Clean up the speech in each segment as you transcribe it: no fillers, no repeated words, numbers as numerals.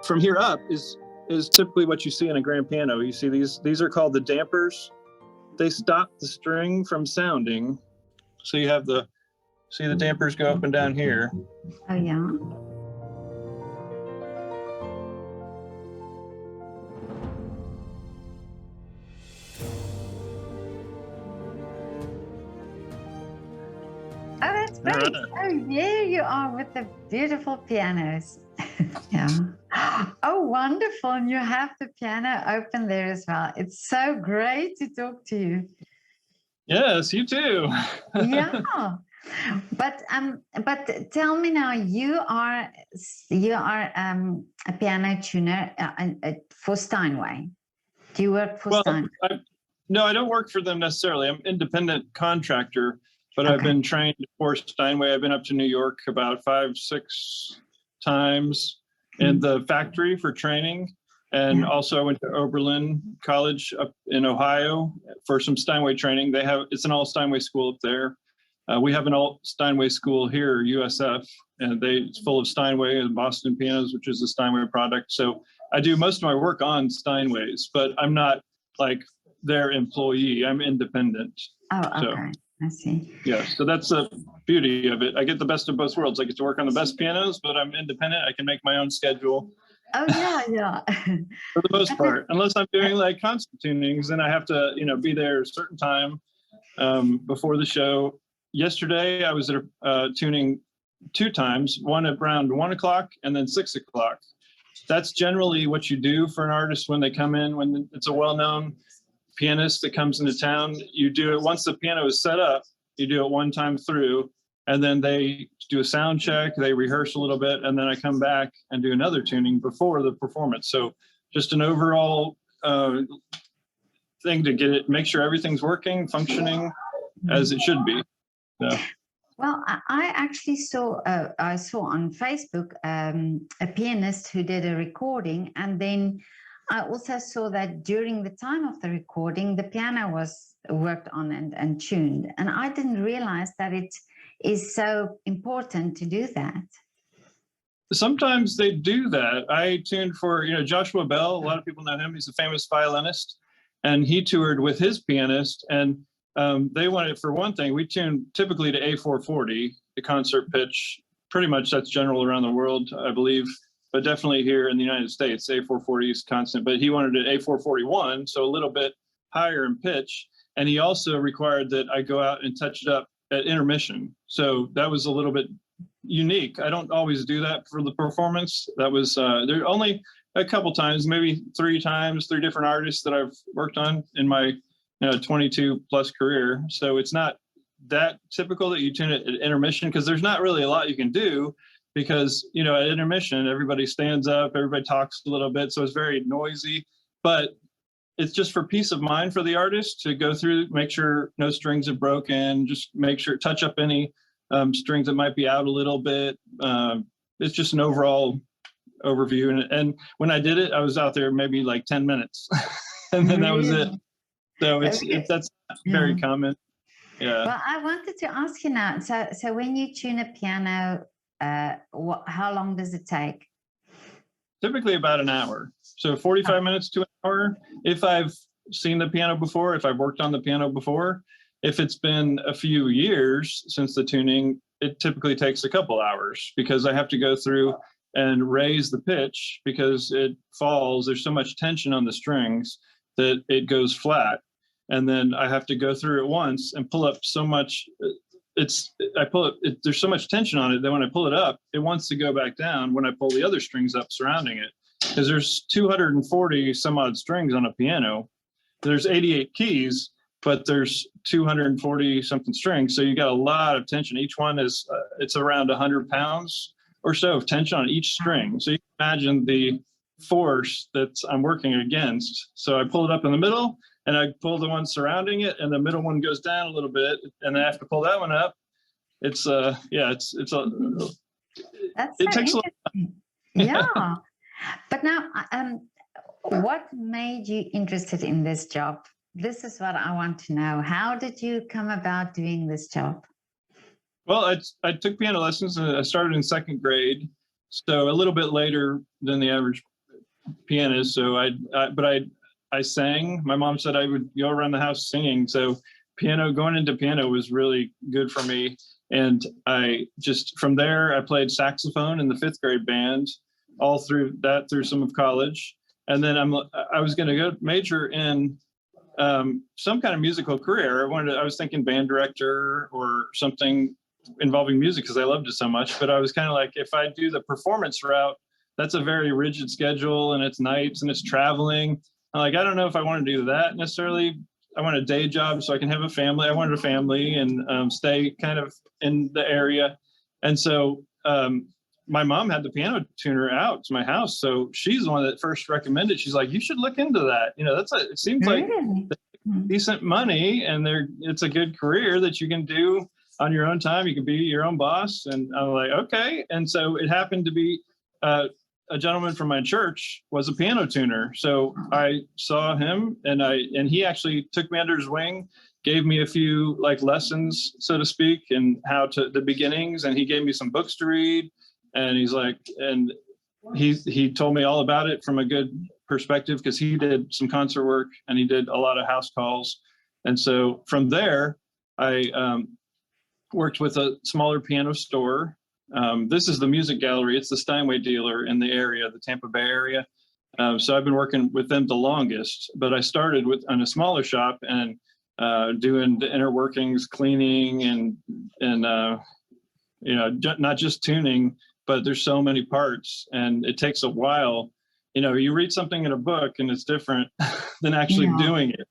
from here up is typically what you see in a grand piano. You see these are called the dampers. They stop the string from sounding. So you have the dampers go up and down here. Oh yeah. Oh, that's great. Right. Oh, there you are with the beautiful pianos. Yeah. Oh, wonderful. And you have the piano open there as well. It's so great to talk to you. Yes, you too. Yeah. But tell me now, you are a piano tuner for Steinway. Do you work for Steinway? No, I don't work for them necessarily. I'm an independent contractor. But okay. I've been trained for Steinway. I've been up to New York about 5-6 times in the factory for training. And also I went to Oberlin College up in Ohio for some Steinway training. It's an all Steinway school up there. We have an all Steinway school here, USF, and it's full of Steinway and Boston pianos, which is a Steinway product. So I do most of my work on Steinways, but I'm not like their employee. I'm independent. Oh, okay. So, I see. Yeah, so that's the beauty of it. I get the best of both worlds. I get to work on the best pianos, but I'm independent. I can make my own schedule. Oh, yeah. For the most part, unless I'm doing like concert tunings, then I have to, be there a certain time before the show. Yesterday, I was at tuning 2 times, one at around 1 o'clock and then 6 o'clock. That's generally what you do for an artist when they come in, when it's a well-known pianist that comes into town. You do it once the piano is set up, you do it one time through, and then they do a sound check, they rehearse a little bit, and then I come back and do another tuning before the performance. So just an overall thing to make sure everything's working, functioning as it should be. So. Well, I actually saw on Facebook a pianist who did a recording, and then I also saw that during the time of the recording, the piano was worked on and tuned. And I didn't realize that it is so important to do that. Sometimes they do that. I tuned for, Joshua Bell. A lot of people know him. He's a famous violinist. And he toured with his pianist. And they wanted, for one thing, we tune typically to A440, the concert pitch. Pretty much that's general around the world, I believe. But definitely here in the United States, A440 is constant, but he wanted it A441, so a little bit higher in pitch. And he also required that I go out and touch it up at intermission. So that was a little bit unique. I don't always do that for the performance. That was, there are only a couple times, maybe 3 times, 3 different artists that I've worked on in my 22 plus career. So it's not that typical that you tune it at intermission, because there's not really a lot you can do. Because, at intermission, everybody stands up, everybody talks a little bit, so it's very noisy. But it's just for peace of mind for the artist to go through, make sure no strings are broken, just make sure, touch up any strings that might be out a little bit. It's just an overall overview. And when I did it, I was out there maybe like 10 minutes, and then that was it. So that's very common. Yeah. Well, I wanted to ask you now, so when you tune a piano, how long does it take? Typically about an hour. So 45 minutes to an hour. If I've seen the piano before, if I've worked on the piano before, if it's been a few years since the tuning, it typically takes a couple hours, because I have to go through and raise the pitch because it falls. There's so much tension on the strings that it goes flat. And then I have to go through it once and pull up so much. There's so much tension on it that when I pull it up, it wants to go back down when I pull the other strings up surrounding it. Because there's 240 some odd strings on a piano. There's 88 keys, but there's 240 something strings. So you got a lot of tension. Each one is, it's around 100 pounds or so of tension on each string. So you can imagine the force that I'm working against. So I pull it up in the middle, and I pull the one surrounding it, and the middle one goes down a little bit, and I have to pull that one up. It takes a lot. Yeah. But now, what made you interested in this job? This is what I want to know. How did you come about doing this job? Well, I took piano lessons, and I started in 2nd grade. So a little bit later than the average pianist, so I sang. My mom said I would go around the house singing. So going into piano was really good for me. And from there, I played saxophone in the 5th grade band all through some of college. And then I was going to go major in some kind of musical career. I was thinking band director or something involving music because I loved it so much. But I was kind of like, if I do the performance route, that's a very rigid schedule, and it's nights and it's traveling. I'm like, I don't know if I want to do that necessarily. I want a day job so I can have a family. I wanted a family and stay kind of in the area. And so my mom had the piano tuner out to my house. So she's the one that first recommended. She's like, you should look into that. It seems like decent money, and it's a good career that you can do on your own time. You can be your own boss. And I'm like, okay. And so it happened to be a gentleman from my church was a piano tuner. So I saw him, and he actually took me under his wing, gave me a few lessons, so to speak, and the beginnings. And he gave me some books to read. And he's like, and he told me all about it from a good perspective, because he did some concert work and he did a lot of house calls. And so from there, I worked with a smaller piano store. This is the Music Gallery. It's the Steinway dealer in the area, the Tampa Bay area. So I've been working with them the longest, but I started on a smaller shop and doing the inner workings, cleaning and not just tuning, but there's so many parts and it takes a while. You read something in a book and it's different than actually doing it.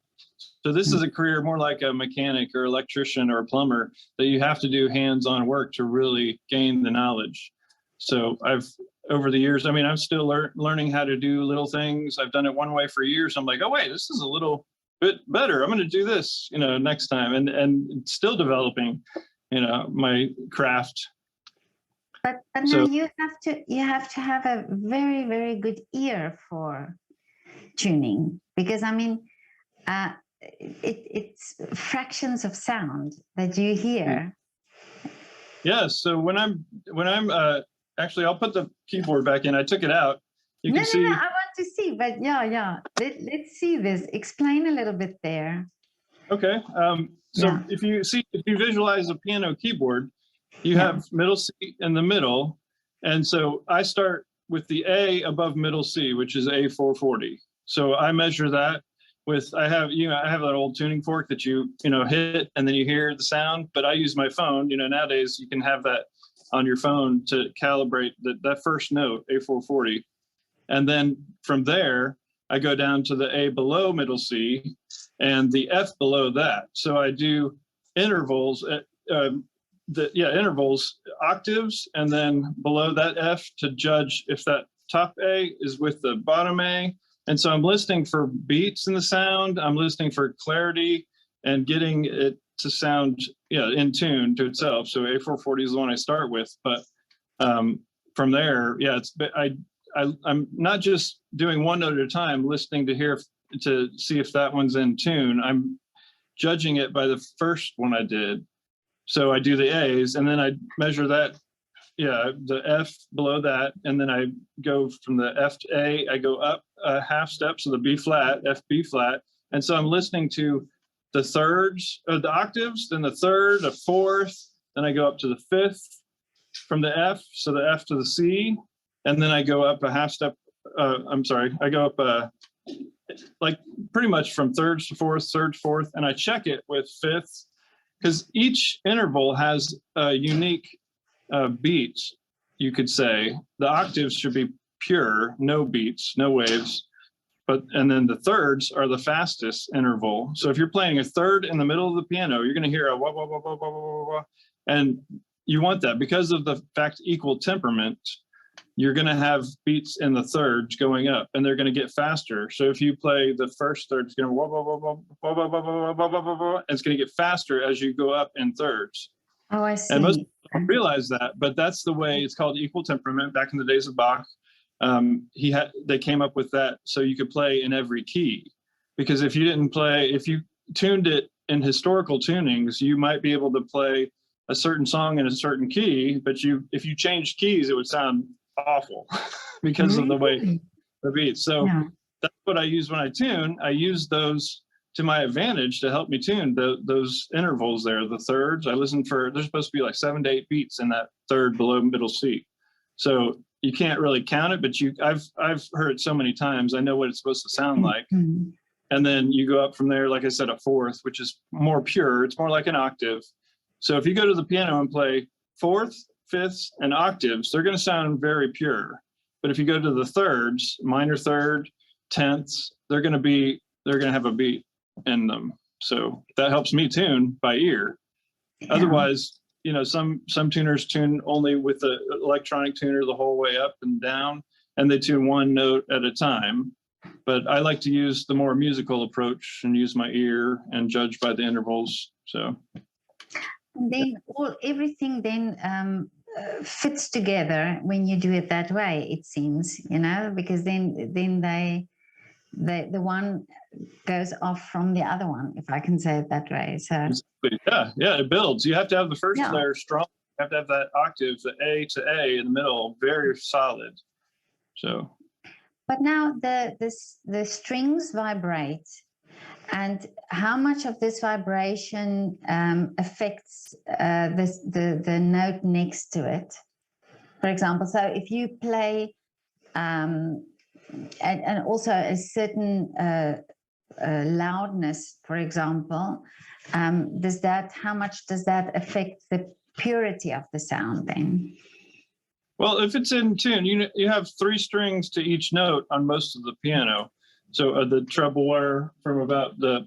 So this is a career more like a mechanic or electrician or a plumber, that you have to do hands-on work to really gain the knowledge. So over the years, I'm still learning how to do little things. I've done it one way for years. I'm like, oh wait, this is a little bit better. I'm going to do this, next time, and still developing, my craft. But now you have to have a very, very good ear for tuning, because it's fractions of sound that you hear. Yeah. So when I'm actually, I'll put the keyboard back in. I took it out. You can see. No, I want to see, but yeah. Let's see this. Explain a little bit there. Okay. If you visualize a piano keyboard, you have middle C in the middle. And so I start with the A above middle C, which is A440. So I measure that I have that old tuning fork that you hit and then you hear the sound, but I use my phone. Nowadays you can have that on your phone to calibrate that first note, A440. And then from there, I go down to the A below middle C and the F below that. So I do intervals, intervals, octaves, and then below that F to judge if that top A is with the bottom A. And so I'm listening for beats in the sound. I'm listening for clarity and getting it to sound in tune to itself. So A440 is the one I start with, but from there, I'm not just doing one note at a time, listening to see if that one's in tune. I'm judging it by the first one I did. So I do the A's and then I measure that, the F below that, and then I go from the F to A, I go up a half step, so the B flat, F, B flat. And so I'm listening to the thirds of the octaves, then the third, the fourth, then I go up to the fifth from the F, so the F to the C, and then I go up a half step, I go up pretty much from thirds to fourth, third, fourth, and I check it with fifths, because each interval has a unique beats, you could say. The octaves should be pure, no beats, no waves. And then the thirds are the fastest interval. So if you're playing a third in the middle of the piano, you're going to hear a wah, wah, wah, wah, wah, wah, wah. And you want that because of the fact equal temperament. You're going to have beats in the thirds going up, and they're going to get faster. So if you play the first third, it's going to wah, wah, wah, wah, wah, wah, wah, wah, wah, wah, wah, wah, and it's going to get faster as you go up in thirds. Oh, I see. And most people don't realize that, but that's the way it's called equal temperament. Back in the days of Bach, they came up with that so you could play in every key. Because if you tuned it in historical tunings, you might be able to play a certain song in a certain key, but if you changed keys, it would sound awful because of the way the beats. So that's what I use when I tune. I use those to my advantage to help me tune those intervals there, the thirds. I listen for, there's supposed to be like 7 to 8 beats in that third below middle C. So you can't really count it, but I've heard it so many times. I know what it's supposed to sound like. And then you go up from there, like I said, a fourth, which is more pure. It's more like an octave. So if you go to the piano and play fourths, fifths, and octaves, they're going to sound very pure. But if you go to the thirds, minor third, tenths, they're going to have a beat in them. So that helps me tune by ear. Otherwise, you know, some tuners tune only with the electronic tuner the whole way up and down, and they tune one note at a time. But I like to use the more musical approach and use my ear and judge by the intervals. So then everything then fits together when you do it that way, it seems, you know, because then the one goes off from the other one, if I can say it that way. So yeah, it builds. You have to have the first layer strong. You have to have that octave, the A to A in the middle, very solid. So, but now the strings vibrate, and how much of this vibration affects the note next to it? For example, so if you play and also a certain loudness, for example, how much does that affect the purity of the sound then? Well, if it's in tune, you have 3 strings to each note on most of the piano. So the treble wire from about the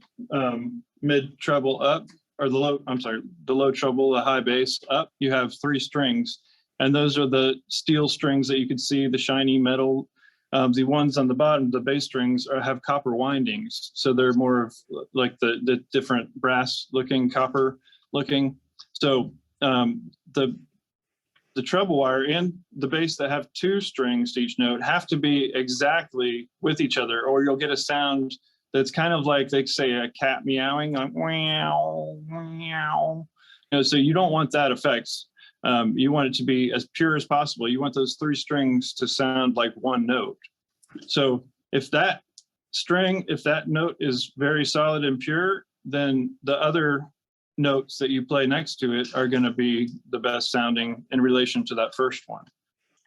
mid treble up, or the low treble, the high bass up, you have 3 strings. And those are the steel strings that you can see, the shiny metal. The ones on the bottom, the bass strings, have copper windings. So they're more of like the different brass looking, copper looking. So the treble wire and the bass that have 2 strings to each note have to be exactly with each other, or you'll get a sound that's kind of like, they say, a cat meowing, like meow, meow. You know, so you don't want that effect. You want it to be as pure as possible. You want those 3 strings to sound like one note. So if that note is very solid and pure, then the other notes that you play next to it are going to be the best sounding in relation to that first one.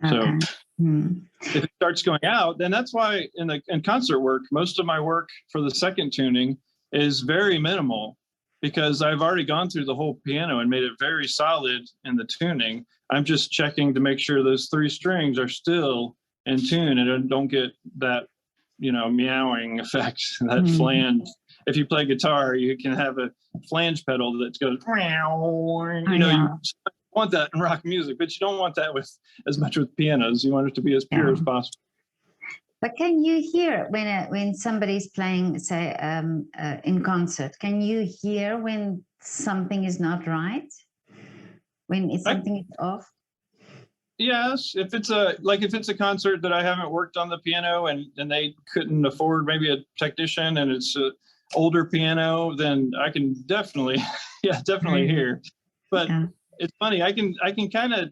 Okay. So if it starts going out, then that's why in concert work, most of my work for the second tuning is very minimal, because I've already gone through the whole piano and made it very solid in the tuning. I'm just checking to make sure those 3 strings are still in tune and don't get that, you know, meowing effect, that flange. If you play guitar, you can have a flange pedal that goes, you know, you want that in rock music, but you don't want that as much with pianos. You want it to be as pure as possible. But can you hear when somebody's playing, say, in concert? Can you hear when something is not right? When something is off? Yes, if it's a concert that I haven't worked on the piano and they couldn't afford maybe a technician and it's an older piano, then I can definitely hear. But it's funny, I can kind of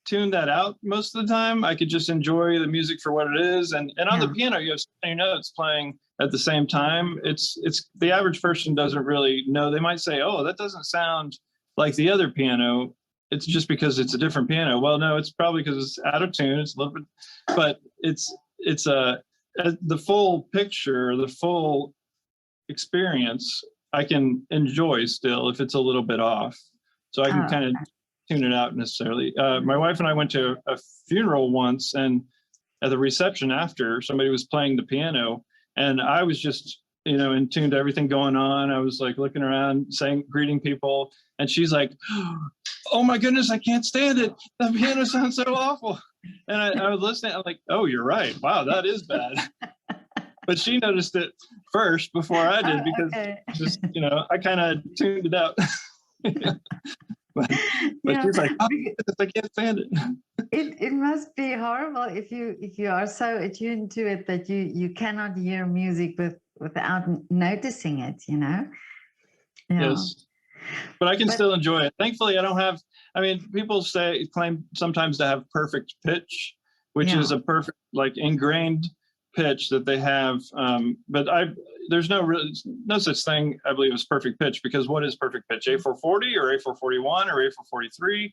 tune that out most of the time. I could just enjoy the music for what it is, and on the piano you have so many notes playing at the same time. It's the average person doesn't really know. They might say, oh, that doesn't sound like the other piano. It's just because it's a different piano. Well, no, it's probably because it's out of tune. It's a little bit, but it's the full picture, the full experience I can enjoy still if it's a little bit off. So I can kind of tune it out necessarily. My wife and I went to a funeral once, and at the reception after, somebody was playing the piano, and I was just, you know, in tune to everything going on. I was like looking around, greeting people, and she's like, oh my goodness, I can't stand it. The piano sounds so awful. And I was listening, I'm like, oh, you're right. Wow, that is bad. But she noticed it first before I did, because just, you know, I kind of tuned it out. But she's like, oh, I can't stand it. It must be horrible if you are so attuned to it that you cannot hear music without noticing it, you know? Yes. But I can still enjoy it. Thankfully, I don't have, I mean, people claim sometimes to have perfect pitch, which is a perfect, like, ingrained pitch that they have, but there's no such thing, I believe, as perfect pitch, because what is perfect pitch? A440 or A441 or A443?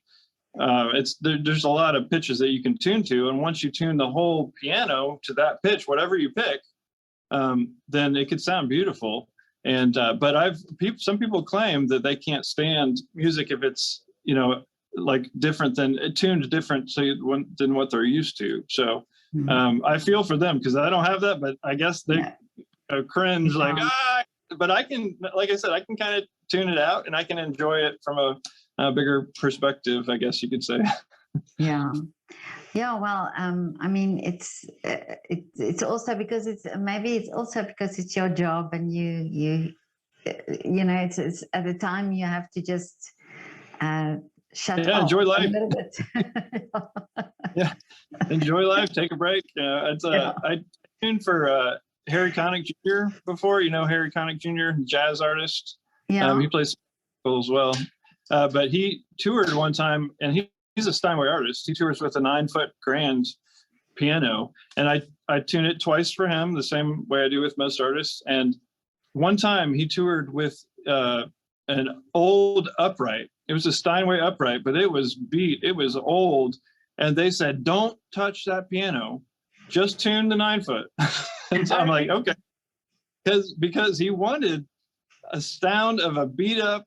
There's a lot of pitches that you can tune to, and once you tune the whole piano to that pitch, whatever you pick, then it could sound beautiful. And but some people claim that they can't stand music if it's like tuned different than what they're used to. So I feel for them, because I don't have that, but I guess they cringe like but I can, like I said, I can kind of tune it out, and I can enjoy it from a bigger perspective, I guess you could say. Yeah. Well, I mean, it's also because it's also because it's your job, and it's at the time you have to just shut off enjoy life a little bit. Yeah, enjoy life, take a break. I tuned for Harry Connick Jr. before. Harry Connick Jr., jazz artist. He plays as well, but he toured one time, and he's a Steinway artist. He tours with a 9-foot grand piano, and I tune it twice for him, the same way I do with most artists. And one time he toured with an old upright. It was a Steinway upright, but it was beat. It was old, and they said, "Don't touch that piano. Just tune the 9-foot." And so I'm like, okay, because he wanted a sound of a beat up,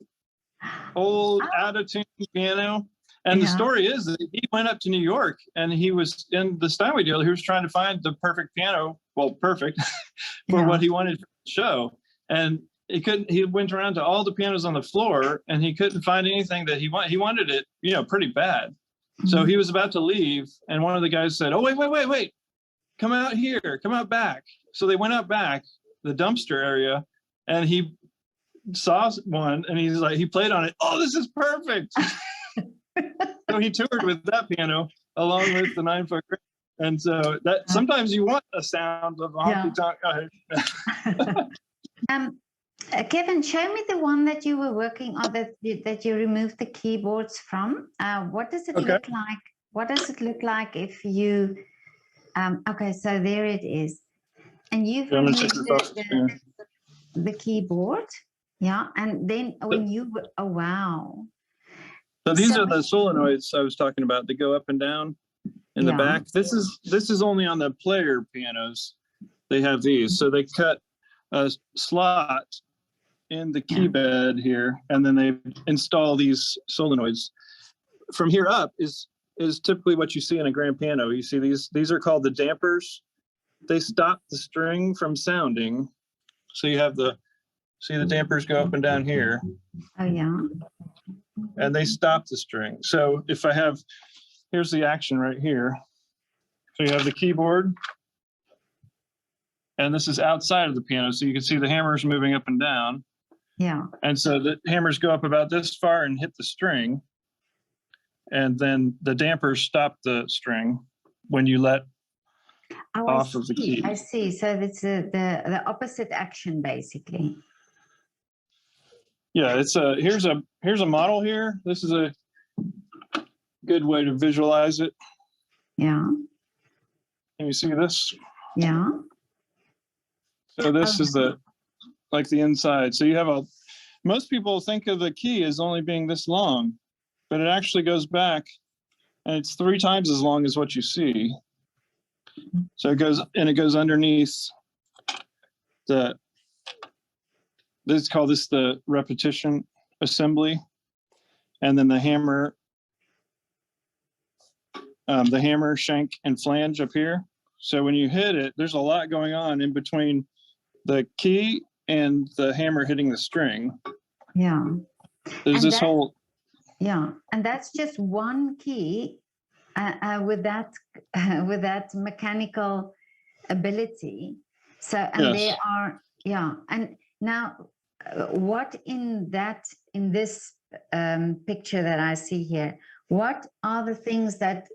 old, out of tune piano. And the story is that he went up to New York, and he was in the Steinway deal. He was trying to find the perfect piano, perfect for what he wanted for the show. And he couldn't. He went around to all the pianos on the floor, and he couldn't find anything that he wanted. He wanted it, pretty bad. So he was about to leave, and one of the guys said, "Oh, wait. Come out here. Come out back." So they went out back, the dumpster area, and he saw one, and he played on it. "Oh, this is perfect." So he toured with that piano along with the 9-foot. And so that sometimes you want a sound of a honky tonk. Kevin, show me the one that you were working on that you removed the keyboards from. What does it look like? What does it look like if you? Okay, so there it is, and you've removed the keyboard. Yeah, and then when oh wow. So these are the solenoids I was talking about. They go up and down in the back. This is only on the player pianos. They have these. So they cut a slot in the key bed here, and then they install these solenoids. From here up is typically what you see in a grand piano. You see these are called the dampers. They stop the string from sounding. So you have the dampers go up and down here. Oh yeah. And they stop the string. So if here's the action right here. So you have the keyboard, and this is outside of the piano. So you can see the hammers moving up and down. Yeah. And so the hammers go up about this far and hit the string. And then the dampers stop the string when you let off of the key. I see. So it's the opposite action, basically. Yeah, here's a model here. This is a good way to visualize it. Yeah. Can you see this? Yeah. So this is the inside. So you have most people think of the key as only being this long, but it actually goes back, and it's 3 times as long as what you see. So it goes underneath let's call this the repetition assembly, and then the hammer, shank, and flange up here. So when you hit it, there's a lot going on in between the key and the hammer hitting the string. Yeah. There's this whole. Yeah, and that's just one key with that mechanical ability. So there are and now what in this picture that I see here, what are the things that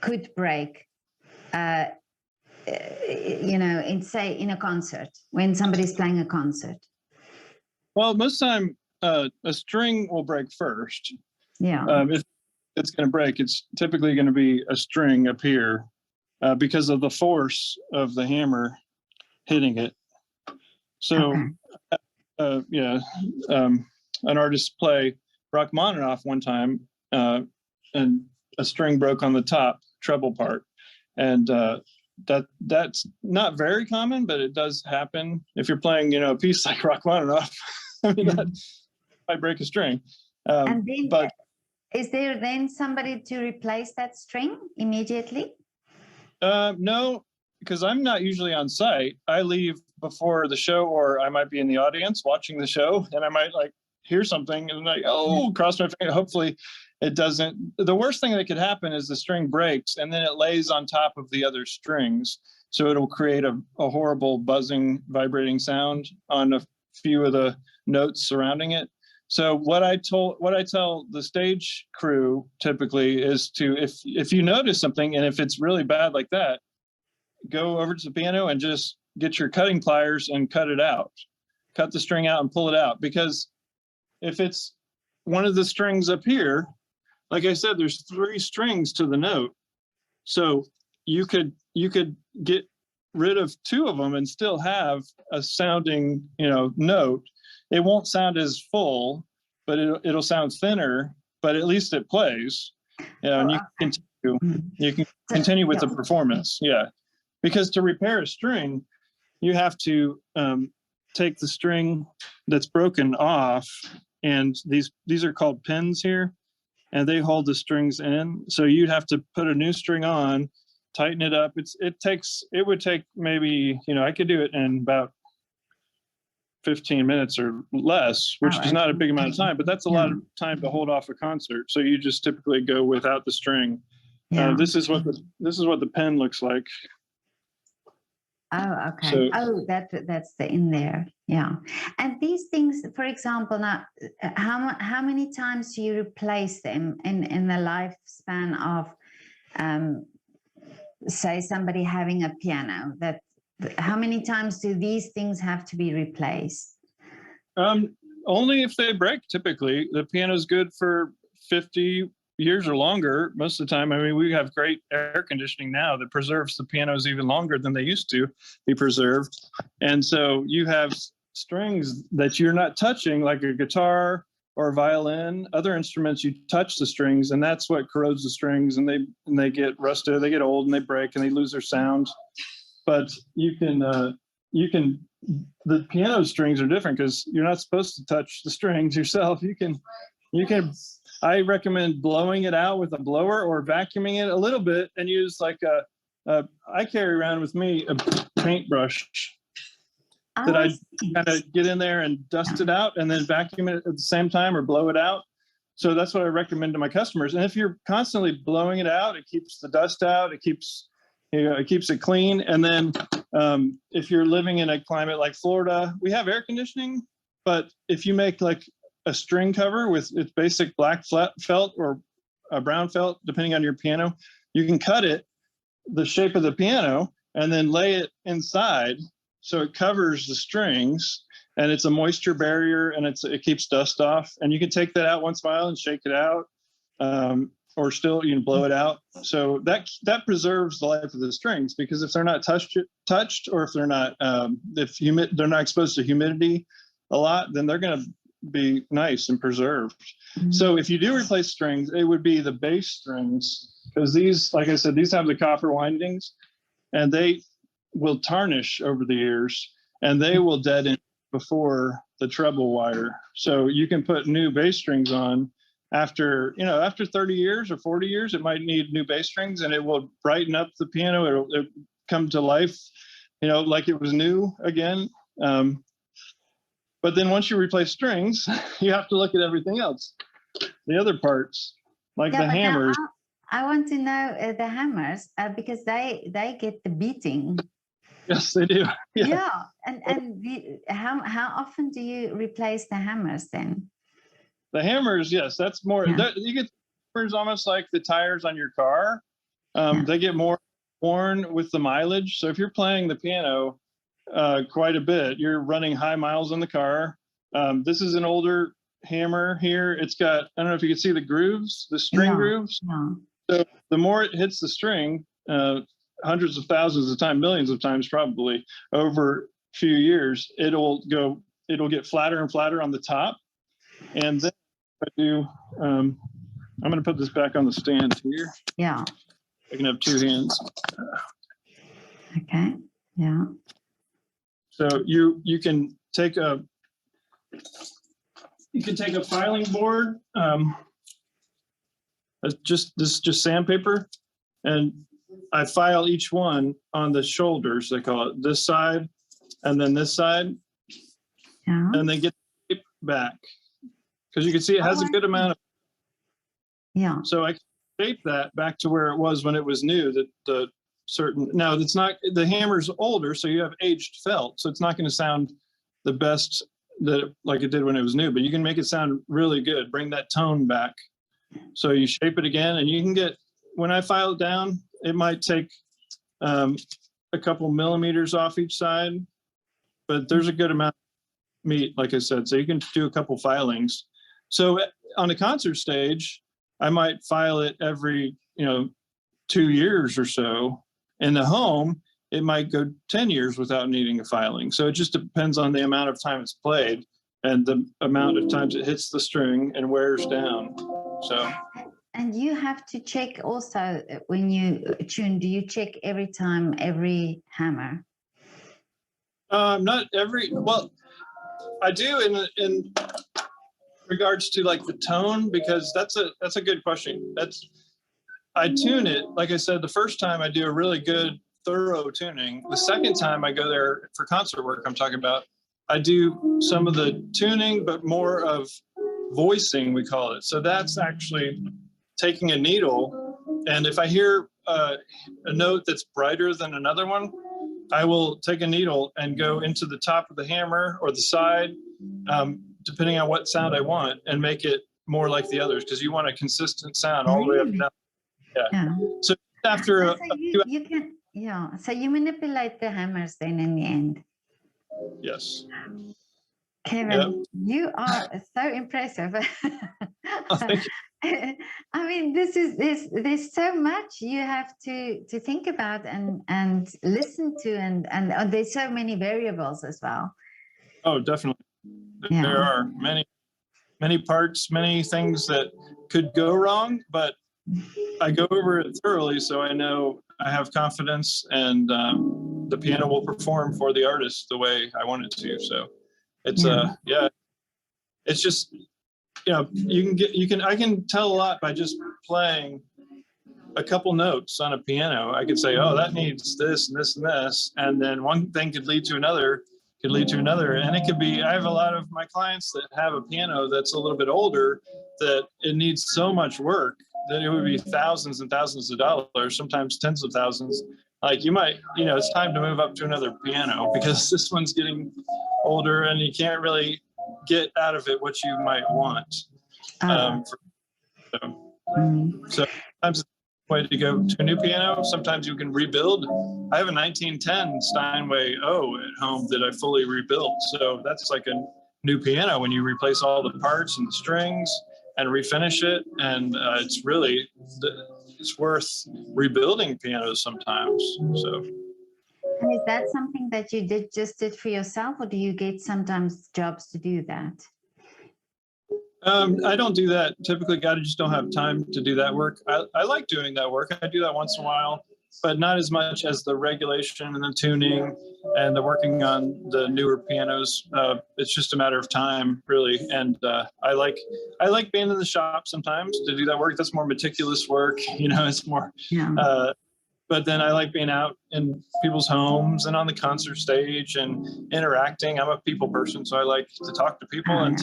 could break in a concert, when somebody's playing a concert? Well, most time a string will break first. Yeah. If it's going to break, it's typically going to be a string up here because of the force of the hammer hitting it. So, Okay. an artist play Rachmaninov one time, and a string broke on the top treble part, and that's not very common, but it does happen if you're playing, a piece like Rachmaninov. I mean, that might break a string. And then, But is there then somebody to replace that string immediately? no, because I'm not usually on site. I leave before the show, or I might be in the audience watching the show, and I might hear something and cross my finger. Hopefully it doesn't. The worst thing that could happen is the string breaks and then it lays on top of the other strings. So it'll create a horrible buzzing, vibrating sound on a few of the notes surrounding it. So what I tell the stage crew typically is to, if you notice something and if it's really bad like that, go over to the piano and just get your cutting pliers and cut it out. Cut the string out and pull it out, because if it's one of the strings up here, like I said, there's 3 strings to the note. So you could get rid of 2 of them and still have a sounding, note. It won't sound as full, but it'll sound thinner, but at least it plays. And you can continue with the performance. Yeah. Because to repair a string, you have to take the string that's broken off, and these are called pins here, and they hold the strings in. So you'd have to put a new string on, tighten it up. It would take maybe, I could do it in about 15 minutes or less, which is not a big amount of time, but that's a lot of time to hold off a concert. So you just typically go without the string. This is what the pen looks like. Oh, okay. So, that's the in there. Yeah. And these things, for example, now, how many times do you replace them in the lifespan of, say, somebody having a piano? How many times do these things have to be replaced? Only if they break. Typically, the piano's good for 50 years or longer most of the time. I mean, we have great air conditioning now that preserves the pianos even longer than they used to be preserved. And so you have strings that you're not touching, like a guitar or a violin. Other instruments, you touch the strings, and that's what corrodes the strings, and they get rusted, they get old, and they break, and they lose their sound. But the piano strings are different because you're not supposed to touch the strings yourself. You can I recommend blowing it out with a blower or vacuuming it a little bit, and use I carry around with me a paintbrush that I kind of get in there and dust it out and then vacuum it at the same time or blow it out. So that's what I recommend to my customers. And if you're constantly blowing it out, it keeps the dust out, it keeps it clean. And then if you're living in a climate like Florida, we have air conditioning, but if you make a string cover with its basic black felt or a brown felt, depending on your piano, you can cut it the shape of the piano and then lay it inside so it covers the strings, and it's a moisture barrier, and it keeps dust off. And you can take that out once in a while and shake it out, or still you can blow it out. So that preserves the life of the strings, because if they're not touched, or if they're not they're not exposed to humidity a lot, then they're going to be nice and preserved. Mm-hmm. So if you do replace strings, it would be the bass strings, because these, like I said, these have the copper windings, and they will tarnish over the years, and they will deaden before the treble wire. So you can put new bass strings on after 30 years or 40 years, it might need new bass strings, and it will brighten up the piano. It'll come to life, like it was new again. But then once you replace strings, you have to look at everything else, the other parts, like the hammers. I want to know the hammers, because they get the beating. Yes, they do. Yeah. And how often do you replace the hammers then? The hammers, yes, that's more. Yeah. You get hammers almost like the tires on your car. They get more worn with the mileage. So if you're playing the piano quite a bit, you're running high miles in the car. This is an older hammer here. It's got, I don't know if you can see the grooves, the string grooves. Yeah. So the more it hits the string, hundreds of thousands of times, millions of times probably over a few years, it'll get flatter and flatter on the top. And then I do, I'm going to put this back on the stand here. Yeah. I can have two hands. Okay. Yeah. So you can take a filing board, just sandpaper, and I file each one on the shoulders. They call it this side, and then this side, Yeah. and then get the tape back, because you can see it has a good amount of. Yeah. So I can shape that back to where it was when it was new. Now it's not, the hammer's older, so you have aged felt, so it's not going to sound the best like it did when it was new, but you can make it sound really good, bring that tone back. So you shape it again, and you can get, when I file it down, it might take a couple millimeters off each side, but there's a good amount of meat, like I said, so you can do a couple filings. So on a concert stage, I might file it every 2 years or so. In the home, it might go 10 years without needing a filing. So it just depends on the amount of time it's played and the amount of times it hits the string and wears down. So. And you have to check also when you tune, do you check every time, every hammer? Not every, well, I do in regards to like the tone, because that's a good question. I tune it, like I said, the first time I do a really good, thorough tuning. The second time I go there for concert work, I'm talking about, I do some of the tuning, but more of voicing, we call it. So that's actually taking a needle, and if I hear a note that's brighter than another one, I will take a needle and go into the top of the hammer or the side, depending on what sound I want, and make it more like the others, because you want a consistent sound all the way up and down. Yeah. So after you can, yeah. So you manipulate the hammers then in the end. Yes. Kevin, you are so impressive. I mean, there's so much you have to think about and listen to, and there's so many variables as well. Oh, definitely. Yeah. There are many parts, many things that could go wrong, but I go over it thoroughly, so I know I have confidence, and the piano will perform for the artist the way I want it to. So it's it's just, I can tell a lot by just playing a couple notes on a piano. I could say, oh, that needs this and this and this, and then one thing could lead to another, and it could be, I have a lot of my clients that have a piano that's a little bit older, that it needs so much work that it would be thousands and thousands of dollars, sometimes tens of thousands. Like you might, it's time to move up to another piano because this one's getting older and you can't really get out of it what you might want. So sometimes it's a way to go to a new piano. Sometimes you can rebuild. I have a 1910 Steinway O at home that I fully rebuilt. So that's like a new piano when you replace all the parts and the strings and refinish it, and it's worth rebuilding pianos sometimes. So, and is that something that you just did for yourself, or do you get sometimes jobs to do that? I don't do that typically. I just don't have time to do that work. I like doing that work. I do that once in a while, but not as much as the regulation and the tuning and the working on the newer pianos. It's just a matter of time, really. And I like being in the shop sometimes to do that work. That's more meticulous work, it's more. Yeah. But then I like being out in people's homes and on the concert stage and interacting. I'm a people person, so I like to talk to people and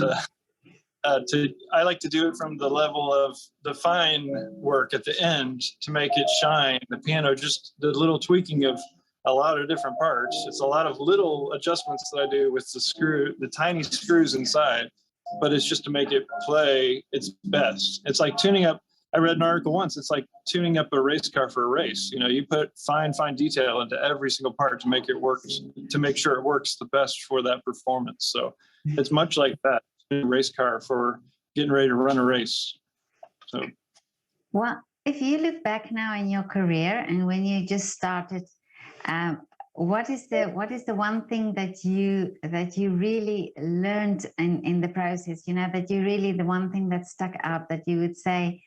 I like to do it from the level of the fine work at the end to make it shine. The piano, just the little tweaking of a lot of different parts. It's a lot of little adjustments that I do with the tiny screws inside, but it's just to make it play its best. It's like tuning up. I read an article once. It's like tuning up a race car for a race. You put fine detail into every single part to make it work, to make sure it works the best for that performance. So it's much like that. Race car for getting ready to run a race. So if you look back now in your career and when you just started, what is the one thing that you really learned in the process? You know, that you really, the one thing that stuck out that you would say,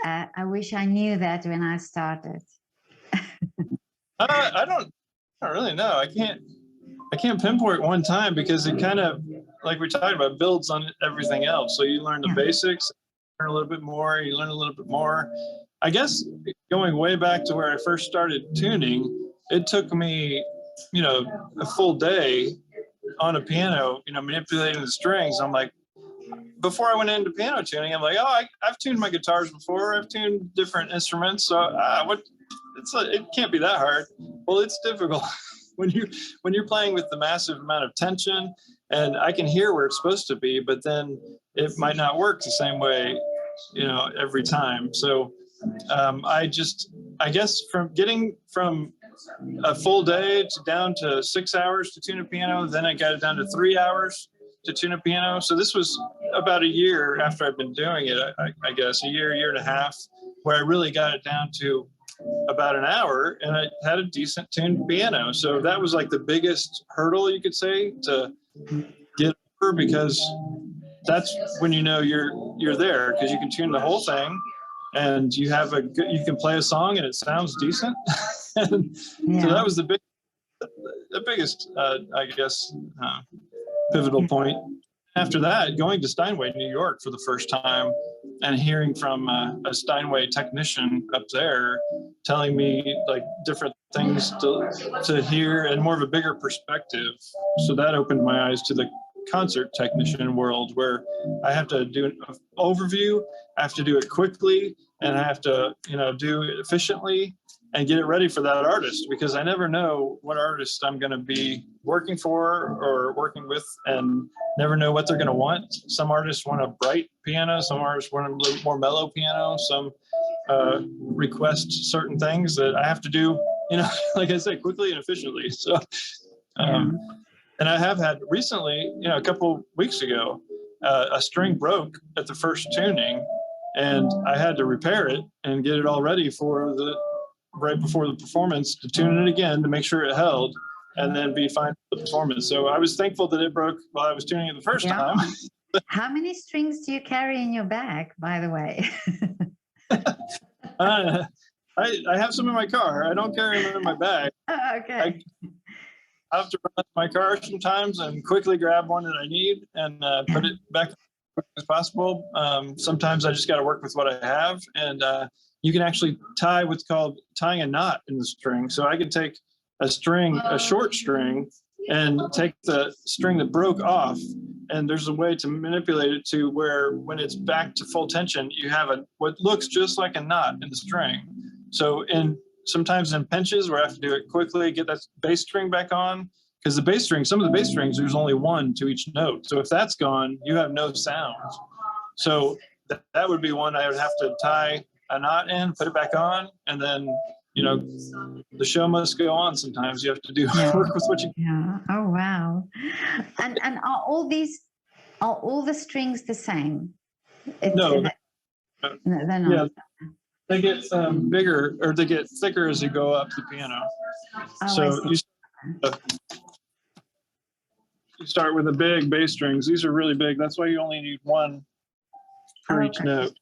I wish I knew that when I started. I don't really know. I can't pinpoint one time because it kind of, like we talked about, builds on everything else. So you learn the Yeah. basics, learn a little bit more, you learn a little bit more. I guess going way back to where I first started tuning, it took me, a full day on a piano, manipulating the strings. I'm like, before I went into piano tuning, I'm like, oh, I've tuned my guitars before. I've tuned different instruments. So it can't be that hard. Well, it's difficult when you're playing with the massive amount of tension, and I can hear where it's supposed to be, but then it might not work the same way, every time. So I guess from getting from a full day down to 6 hours to tune a piano, then I got it down to 3 hours to tune a piano. So this was about a year after I've been doing it, I guess, a year and a half, where I really got it down to about an hour, and I had a decent tuned piano. So that was like the biggest hurdle, you could say, to get over, because that's when you're there, because you can tune the whole thing and you can play a song and it sounds decent. And so that was the biggest, I guess, pivotal point. After that, going to Steinway, New York for the first time and hearing from a Steinway technician up there telling me like different things to hear and more of a bigger perspective. So that opened my eyes to the concert technician world, where I have to do an overview, I have to do it quickly, and I have to, do it efficiently and get it ready for that artist, because I never know what artist I'm going to be working for or working with, and never know what they're going to want. Some artists want a bright piano, some artists want a little more mellow piano, some request certain things that I have to do, like I said, quickly and efficiently. So, and I have had recently, a couple weeks ago, a string broke at the first tuning, and I had to repair it and get it all ready for right before the performance, to tune it again to make sure it held, and then be fine for the performance. So I was thankful that it broke while I was tuning it the first time. How many strings do you carry in your bag, by the way? I have some in my car. I don't carry them in my bag. Oh, okay. I have to run to my car sometimes and quickly grab one that I need and put it back as quick as possible. Sometimes I just got to work with what I have, and you can actually tie what's called tying a knot in the string. So I can take a short string, and take the string that broke off, and there's a way to manipulate it to where when it's back to full tension, you have what looks just like a knot in the string. So sometimes in pinches where I have to do it quickly, get that bass string back on, because some of the bass strings, there's only one to each note. So if that's gone, you have no sound. So that would be one I would have to tie a knot in, put it back on, and then, the show must go on. Sometimes you have to work with what you. Yeah. Oh, wow. And are all the strings the same? No, they're not. Yeah, they get bigger, or they get thicker as you go up the piano. Oh, So you start with the big bass strings. These are really big. That's why you only need one for each note.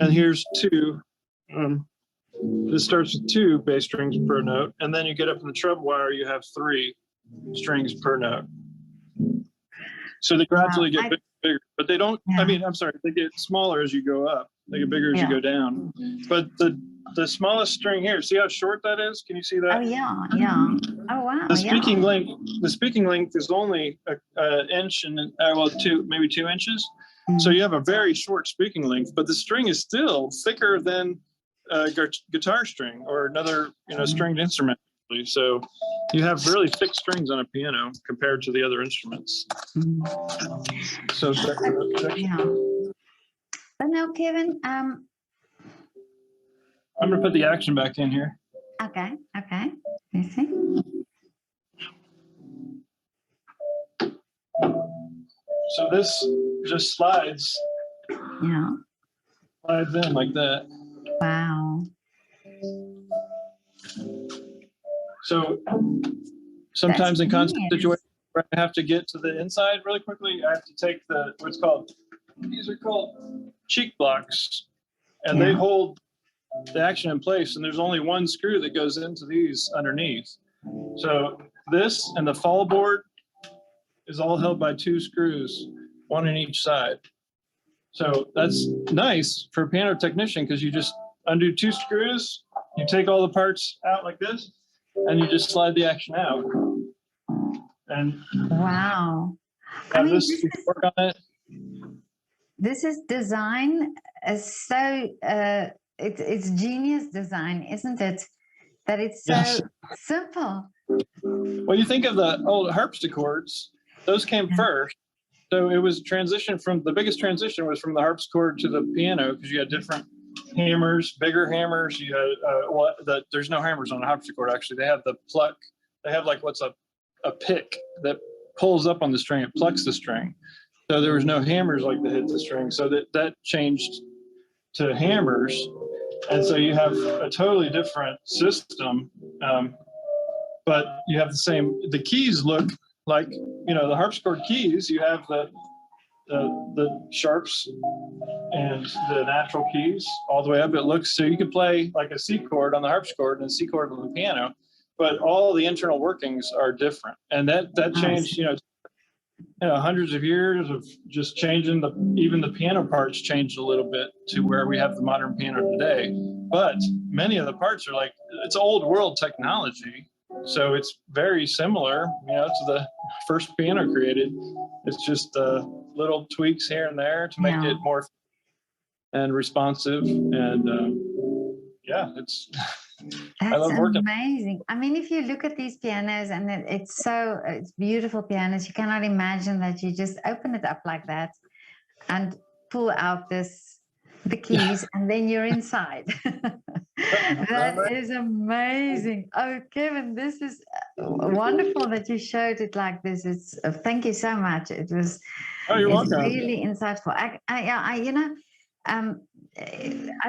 And here's two. This starts with 2 bass strings per note, and then you get up in the treble wire, you have 3 strings per note. So they gradually get bigger, but they don't. I mean, I'm sorry, they get smaller as you go up. They get bigger as you go down. But the smallest string here, see how short that is? Can you see that? Oh, yeah. Oh, wow. The speaking length is only an inch and maybe 2 inches. So you have a very short speaking length, but the string is still thicker than a guitar string or another, stringed instrument. So you have really thick strings on a piano compared to the other instruments. So But now, Kevin, I'm going to put the action back in here. Okay. You see? So this just slides. Yeah. Slides in like that. Wow. So sometimes in concert genius. situations where I have to get to the inside really quickly, I have to take these are called cheek blocks, and they Yeah. hold the action in place, and there's only one screw that goes into these underneath. So this and the fall board is all held by two screws, one in each side. So that's nice for a piano technician because you just undo two screws, you take all the parts out like this, and you just slide the action out. And Wow. I have mean, this, you can work on it. this is design so it's genius design, isn't it? That it's so Yes. simple. Well, you think of the old harpsichords, those came first. So it was transition from the biggest transition was from the harpsichord to the piano because you had different hammers, bigger hammers. You had there's no hammers on a harpsichord actually. They have the pluck. They have like what's a pick that pulls up on the string. It plucks the string. So there was no hammers like that hit the string. So that changed to hammers, and so you have a totally different system. But you have the same. The keys look like the harpsichord keys. You have the sharps and the natural keys all the way up. It looks so you could play like a C chord on the harpsichord and a C chord on the piano, but all the internal workings are different. And that changed, hundreds of years of just changing even the piano parts changed a little bit to where we have the modern piano today. But many of the parts are like, it's old world technology. So it's very similar, to the first piano created. It's just little tweaks here and there to make it more and responsive. And it's I That's love working. amazing. I mean, if you look at these pianos and it's beautiful pianos, you cannot imagine that you just open it up like that and pull out the keys and then you're inside. That is amazing. Oh, Kevin, this is wonderful that you showed it like this. It's thank you so much. It was you're welcome. Really insightful. I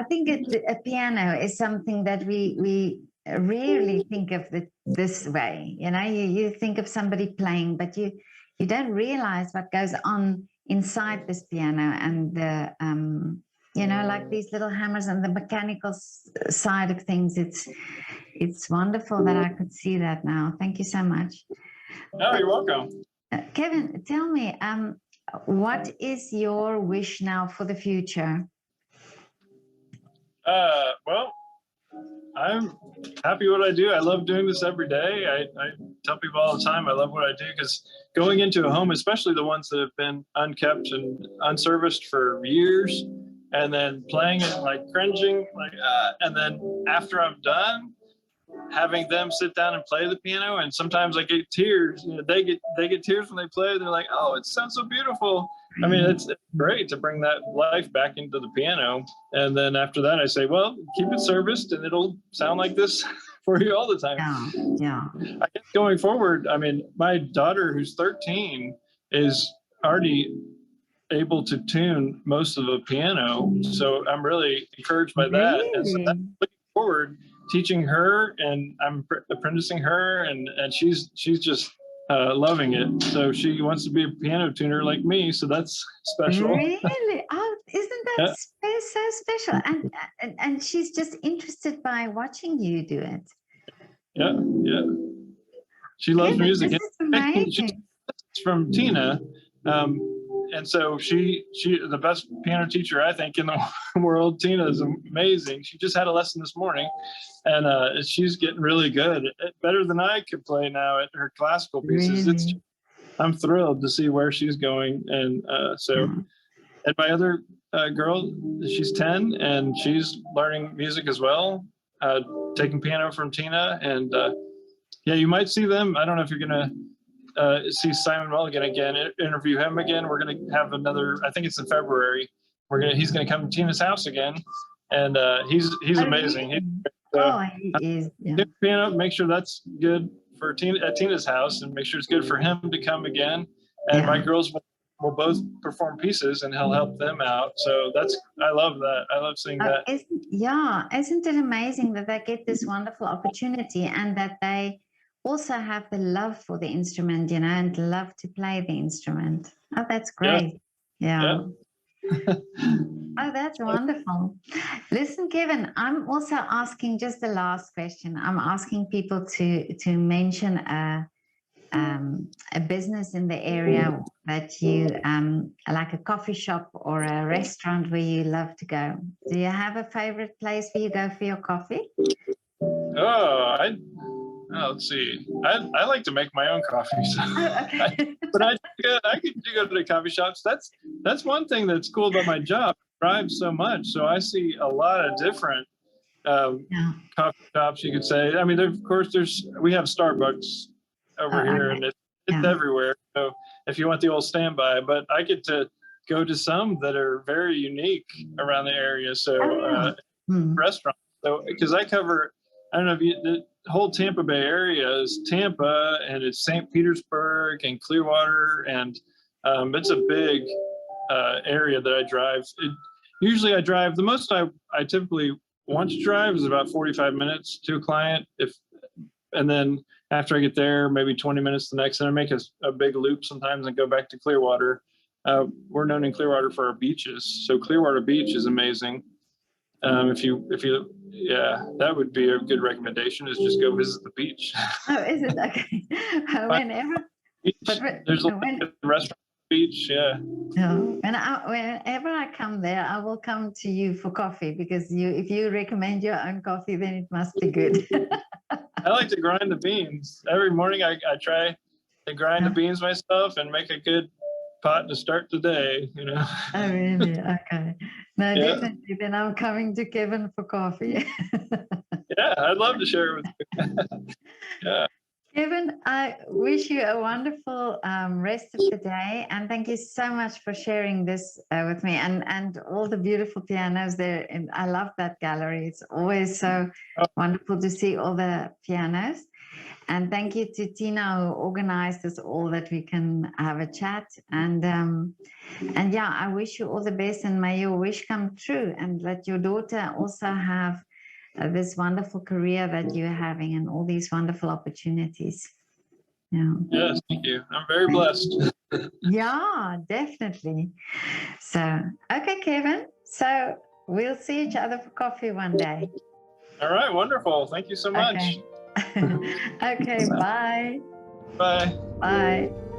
think a piano is something that we rarely think of this way. You think of somebody playing, but you don't realize what goes on inside this piano and the like these little hammers and the mechanical side of things. It's wonderful that I could see that now. Thank you so much. No, you're welcome. Kevin, tell me, what is your wish now for the future? Well, I'm happy what I do. I love doing this every day. I tell people all the time I love what I do because going into a home, especially the ones that have been unkept and unserviced for years, and then playing it like cringing, and then after I'm done, having them sit down and play the piano, and sometimes I get tears. They get tears when they play. They're like, "Oh, it sounds so beautiful." I mean, it's great to bring that life back into the piano. And then after that, I say, "Well, keep it serviced, and it'll sound like this for you all the time." Yeah. I guess going forward, I mean, my daughter, who's 13, is already able to tune most of the piano, so I'm really encouraged by that. Really? And so I'm looking forward teaching her, and I'm apprenticing her, and she's just loving it. So she wants to be a piano tuner like me, so that's special. Really? Oh, isn't that so special? And she's just interested by watching you do it. Yeah. She loves music. This is amazing. She's from Tina. And so she the best piano teacher I think in the world. Tina is amazing. She just had a lesson this morning, and she's getting really good, better than I could play now at her classical pieces. Really? I'm thrilled to see where she's going, and and my other girl, she's 10 and she's learning music as well, taking piano from Tina, and you might see them. I don't know if you're gonna see Simon Mulligan again, interview him again. We're going to have another, I think it's in February. He's going to come to Tina's house again, and he's amazing. He is. Yeah. Piano, make sure that's good for Tina at Tina's house, and make sure it's good for him to come again. And my girls will will both perform pieces, and he'll help them out. So I love that. I love seeing that. Isn't it amazing that they get this wonderful opportunity and that they also have the love for the instrument, and love to play the instrument? Oh, that's great. Yeah. Oh, that's wonderful. Listen, Kevin, I'm also asking just the last question. I'm asking people to mention a business in the area that you like, a coffee shop or a restaurant where you love to go. Do you have a favorite place where you go for your coffee? Let's see. I like to make my own coffee, so. Okay. But I could go to the coffee shops. That's one thing that's cool about my job. I drive so much, so I see a lot of different coffee shops, you could say. I mean, of course, we have Starbucks over here, and it's everywhere. So if you want the old standby, but I get to go to some that are very unique around the area. So restaurants. So because I cover, I don't know if the whole Tampa Bay area is Tampa, and it's St. Petersburg and Clearwater, and it's a big area that I drive. Usually I drive, the most I typically want to drive is about 45 minutes to a client, and then after I get there, maybe 20 minutes the next, and I make a big loop sometimes and go back to Clearwater. We're known in Clearwater for our beaches, so Clearwater Beach is amazing. If you, that would be a good recommendation, is just go visit the beach. Oh, is it? Okay. There's a restaurant beach, whenever I come there, I will come to you for coffee, because if you recommend your own coffee, then it must be good. I like to grind the beans. Every morning I try to grind the beans myself and make a good pot to start the day, Oh, really? Okay. No, definitely. Then I'm coming to Kevin for coffee. Yeah, I'd love to share it with you. Yeah. Kevin, I wish you a wonderful rest of the day, and thank you so much for sharing this with me, and all the beautiful pianos there. And I love that gallery. It's always so wonderful to see all the pianos. And thank you to Tina, who organized this all, that we can have a chat. And I wish you all the best, and may your wish come true, and let your daughter also have this wonderful career that you're having, and all these wonderful opportunities. Yeah. Yes, thank you. I'm very blessed. Yeah, definitely. So, okay, Kevin. So we'll see each other for coffee one day. All right, wonderful. Thank you so much. Okay. Okay, bye. Bye. Bye.